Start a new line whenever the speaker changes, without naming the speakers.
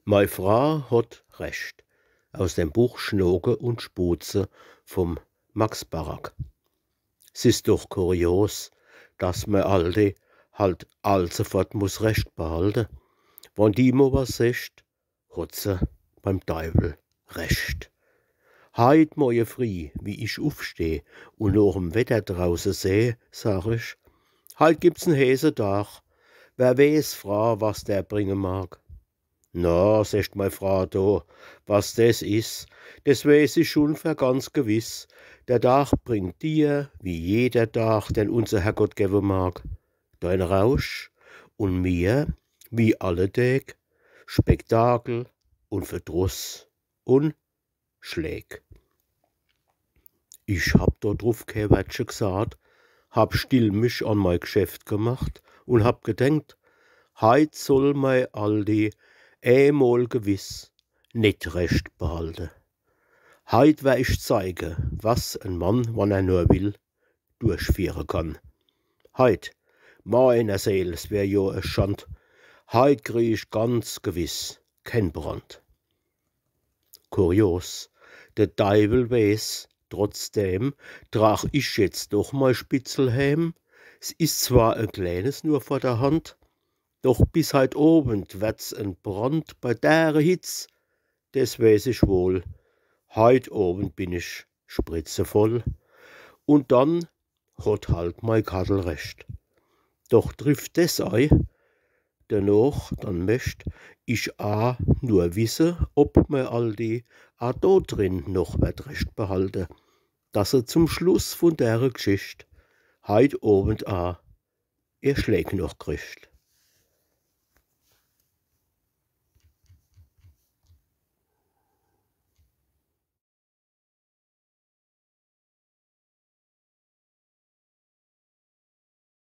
Mei Fra hat recht. Aus dem Buch Schnoke und Spuze vom Max Barak. S ist doch kurios, dass me Alte halt allsofort muss Recht behalte. Wann die mo was secht, hat se beim Teufel recht. Heit moje fri, wie ich aufsteh und nach'm Wetter draußen seh, sag ich, heit gibt's n Hesetag, wer weiß, Fra, was der bringen mag. Na, secht mei Fra do, was des is, des weiß ich schon für ganz gewiss. Der Tag bringt dir, wie jeder Tag, den unser Herrgott geben mag, dein Rausch und mir, wie alle Tag, Spektakel und Verdruss und Schläg. Ich hab da drauf kein Wörtchen gesagt, hab still mich an mein Geschäft gemacht und hab gedenkt, heit soll mei Aldi einmal gewiss nicht recht behalte. Heit wer ich zeige, was ein Mann, wann er nur will, durchführen kann. Heit, meiner Seel, es wär jo a Schand, heit krieg ich ganz gewiss kein Brand. Kurios, der Teufel weiß, trotzdem trag ich jetzt doch mal Spitzel heim. Es ist zwar ein kleines nur vor der Hand, doch bis heut Abend wird's ein Brand bei der Hitz, des weiß ich wohl. Heut Abend bin ich spritzevoll und dann hat halt mei Kadel recht. Doch trifft des ei, dennoch dann möcht ich nur wisse, ob mei Aldi do drin noch wird recht behalte, dass er zum Schluss von der Geschicht heut Abend ihr Schläg noch kriegt.